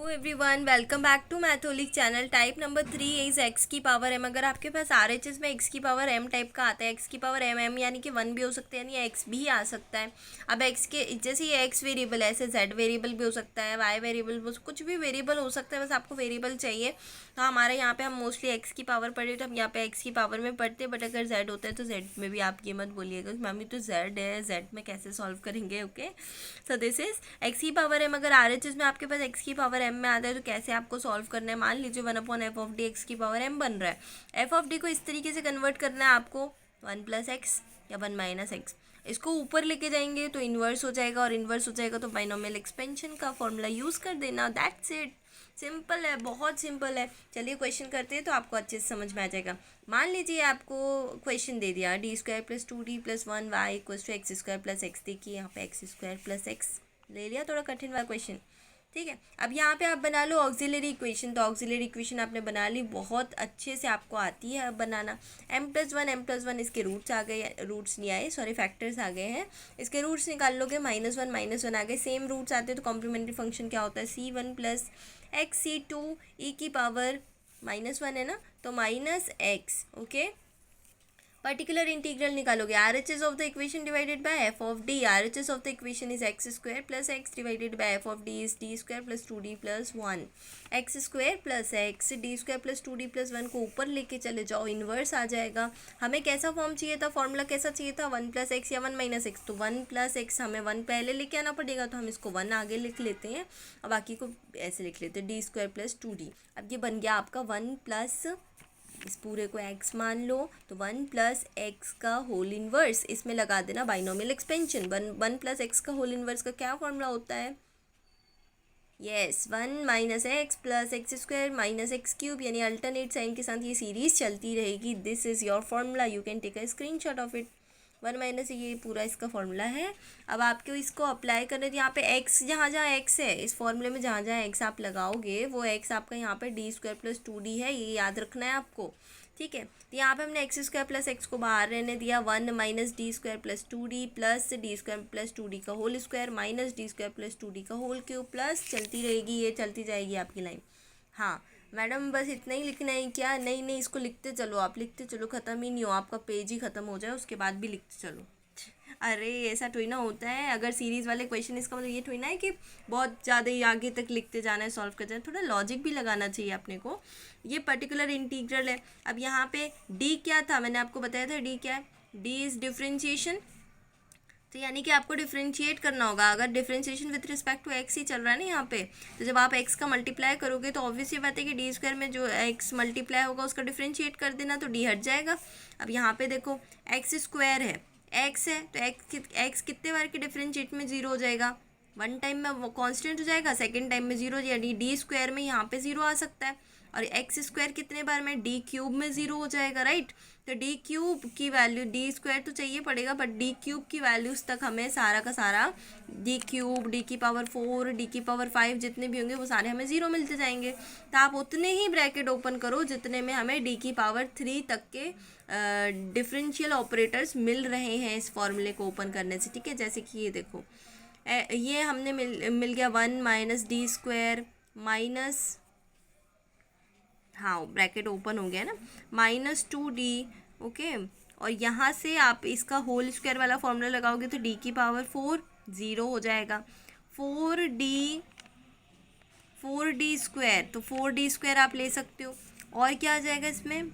Hello everyone, welcome back to Matholic channel. Type number 3 is X की power M. अगर आपके पास RHS में एक्स की पावर एम टाइप का आता है, एक्स की पावर एम एम यानी कि 1 भी हो सकता है, यानी एक्स भी आ सकता है। अब एक्स के जैसे ये एक्स वेरिएबल है, ऐसे जेड वेरिएबल भी हो सकता है, वाई वेरिएबल, कुछ भी वेरिएबल हो सकता है, बस आपको वेरिएबल चाहिए। तो हमारे यहाँ पे हम मोस्टली एक्स की पावर पढ़े तो हम यहाँ पे एक्स की पावर में पढ़ते हैं, बट अगर जेड होता है तो जेड में भी आप ये मत बोलिएगा मम्मी तो जेड है, जेड में कैसे सॉल्व करेंगे। Okay, so this is X की पावर एम। अगर आरएचएस में आपके पास एक्स की पावर एम में आता है तो कैसे आपको सॉल्व करना है। मान लीजिए 1/f(d) एक्स की पावर एम बन रहा है। एफ ऑफ डी को इस तरीके से कन्वर्ट करना है आपको, 1+x या 1-x। इसको ऊपर लेके जाएंगे तो इन्वर्स हो जाएगा, और इन्वर्स हो जाएगा तो बाइनोमियल एक्सपेंशन का फॉर्मूला यूज़ कर देना। दैट्स इट, सिंपल है, बहुत सिंपल है। चलिए क्वेश्चन करते हैं तो आपको अच्छे से समझ में आ जाएगा। मान लीजिए आपको क्वेश्चन दे दिया d² + 2d + 1y = x² + x। देखिए यहाँ पे x² + x ले लिया, थोड़ा कठिन वाला क्वेश्चन। ठीक है, अब यहाँ पे आप बना लो ऑक्सिलरी इक्वेशन। तो ऑक्सिलरी इक्वेशन आपने बना ली, बहुत अच्छे से आपको आती है अब बनाना। m+1 इसके रूट्स आ गए, रूट्स नहीं आए सॉरी, फैक्टर्स आ गए हैं। इसके रूट्स निकाल लोगे, -1 आ गए। सेम रूट्स आते हैं तो कॉम्प्लीमेंट्री फंक्शन क्या होता है, c1 + xc2 e⁻−1 है ना, तो -x। ओके, पर्टिकुलर इंटीग्रल निकालोगे। RHS of the equation divided by f of d। RHS of the equation is x² + x divided by f of d is d² + 2d + 1। x² + x d² + 2d + 1 को ऊपर लेके चले जाओ, inverse आ जाएगा। हमें कैसा form चाहिए था, फॉर्मूला कैसा चाहिए था, 1+x या 1-x। तो 1+x हमें 1 पहले लेके आना पड़ेगा, तो हम इसको 1 आगे लिख लेते हैं और बाकी को ऐसे लिख लेते हैं, d² + 2d। अब ये बन गया आपका 1+, इस पूरे को x मान लो, तो 1+x का होल इन्वर्स इसमें लगा देना बाइनोमियल एक्सपेंशन। 1+x का होल इन्वर्स का क्या फॉर्मूला होता है, यस 1-x + x² - x³, यानी अल्टरनेट साइन के साथ ये सीरीज चलती रहेगी। This is your formula, you can take a screenshot of it. 1 - ये पूरा इसका फॉर्मूला है। अब आपको इसको अप्लाई करना है, यहाँ पे x जहाँ जहाँ x है, इस फॉर्मूले में जहाँ जहाँ x आप लगाओगे वो x आपका यहाँ पे d² + 2d है, ये याद रखना है आपको। ठीक है, तो यहाँ पे हमने x² + x को बाहर रहने दिया, 1 - d² + 2d plus d² + 2d का whole square minus d² + 2d का होल क्यूब, प्लस चलती रहेगी, ये चलती जाएगी आपकी लाइन। हाँ मैडम, बस इतना ही लिखना है क्या, नहीं नहीं, इसको लिखते चलो, आप लिखते चलो, ख़त्म ही नहीं हो, आपका पेज ही ख़त्म हो जाए उसके बाद भी लिखते चलो। अरे ऐसा थोड़ी ना होता है, अगर सीरीज़ वाले क्वेश्चन, इसका मतलब ये थोड़ी ना है कि बहुत ज़्यादा ही आगे तक लिखते जाना है, सॉल्व करते जाना, थोड़ा लॉजिक भी लगाना चाहिए अपने को। ये पर्टिकुलर इंटीग्रल है। अब यहाँ पे डी क्या था, मैंने आपको बताया था डी क्या है, डी इज़ डिफ्रेंशिएशन। तो यानी कि आपको डिफ्रेंशिएट करना होगा। अगर differentiation with respect to X ही चल रहा है ना यहाँ पे, तो जब आप एक्स का मल्टीप्लाई करोगे तो ऑब्वियस ये बात है कि d² में जो एक्स मल्टीप्लाई होगा उसका डिफ्रेंशिएट कर देना, तो डी हट जाएगा। अब यहाँ पे देखो x² है, एक्स है, तो एक्स कितने बार के डिफ्रेंशिएट में 0 हो जाएगा, 1 टाइम में वो कांस्टेंट हो जाएगा, सेकंड टाइम में 0 हो जाएगा, d² में यहाँ पे 0 आ सकता है। और x² कितने बार में, d³ में 0 हो जाएगा, राइट। तो d³ की वैल्यू, d² तो चाहिए पड़ेगा, बट d³ की वैल्यूज़ तक हमें सारा का सारा d³ d⁴ d⁵ जितने भी होंगे वो सारे हमें 0 मिलते जाएंगे। तो आप उतने ही ब्रैकेट ओपन करो जितने में हमें d⁵ तक के डिफरेंशियल ऑपरेटर्स मिल रहे हैं इस फॉर्मूले को ओपन करने से। ठीक है, जैसे कि ये देखो, ये हमने मिल गया 1 - d² माइनस, हाँ ब्रैकेट ओपन हो गया ना, -2d। ओके, और यहाँ से आप इसका होल स्क्वायर वाला फॉर्मूला लगाओगे तो d⁴ 0 हो जाएगा। 4d² तो 4d² आप ले सकते हो, और क्या आ जाएगा इसमें,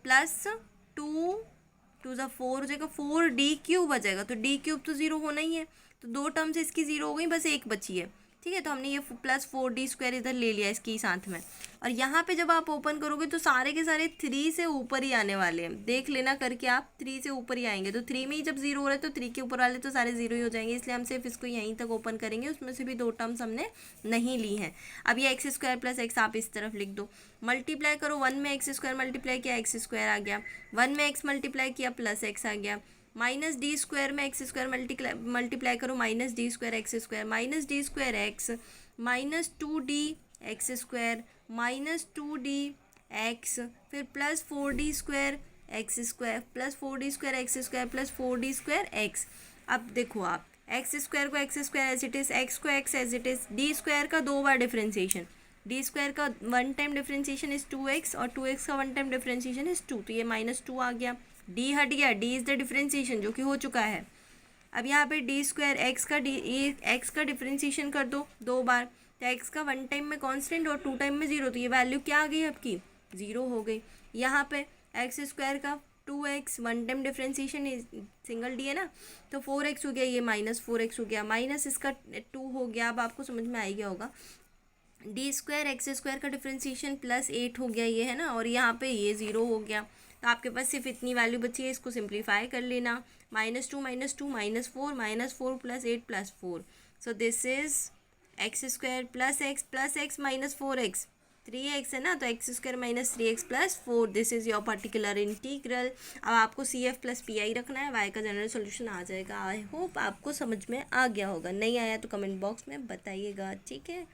+2 2 4 हो जाएगा, 4d³ आ जाएगा। तो d³ तो 0 होना ही है, तो 2 टर्म से इसकी 0 हो गई, बस एक बची है। ठीक है, तो हमने ये +4d² इधर ले लिया इसकी साथ में। और यहाँ पे जब आप ओपन करोगे तो सारे के सारे 3 से ऊपर ही आने वाले हैं, देख लेना करके, आप 3 से ऊपर ही आएंगे। तो 3 में ही जब 0 हो रहा है तो 3 के ऊपर वाले तो सारे 0 ही हो जाएंगे, इसलिए हम सिर्फ इसको यहीं तक ओपन करेंगे, उसमें से भी 2 टर्म्स हमने नहीं ली हैं। अब ये x² + x आप इस तरफ लिख दो, मल्टीप्लाई करो, 1 में x² मल्टीप्लाई किया x² आ गया, 1 में x मल्टीप्लाई किया +x आ गया, -d² में x² मल्टीप्लाई करो, -d² x² -d² x -2d x² -2d x, फिर +4d² x² +4d² x² +4d² x। अब देखो आप एक्स स्क्वायर को X square as it is, X को X as it is, D square का 2 बार differentiation, D square का 1 time differentiation is 2x और 2x का 1 टाइम डिफ्रेंशिएशन इज़ 2, तो ये -2 आ गया, डी हट गया, डी इज़ द डिफ्रेंशिएशन जो कि हो चुका है। अब यहाँ पे डी स्क्वायर एक्स का डिफ्रेंशिएशन कर दो 2 बार, तो एक्स का 1 टाइम में कांस्टेंट और 2 टाइम में 0, तो ये वैल्यू क्या आ गई आपकी 0 हो गई। यहाँ पे एक्स स्क्वायर का 2x 1 time differentiation single D है ना, तो 4x हो गया, ये -4x हो गया, माइनस इसका 2 हो गया। अब आपको समझ में आ गया होगा, डी स्क्वायर एक्स स्क्वायर का डिफ्रेंशिएशन +8 हो गया ये है ना, और यहाँ पे ये 0 हो गया। तो आपके पास सिर्फ इतनी वैल्यू बची है, इसको सिंप्लीफाई कर लेना, -2 -4 + 8 + 4, so this is x square plus x -4x 3x है ना, तो x square -3x + 4, this is your particular integral. अब आपको CF + PI रखना है, y का जनरल सोल्यूशन आ जाएगा। आई होप आपको समझ में आ गया होगा, नहीं आया तो कमेंट बॉक्स में बताइएगा, ठीक है।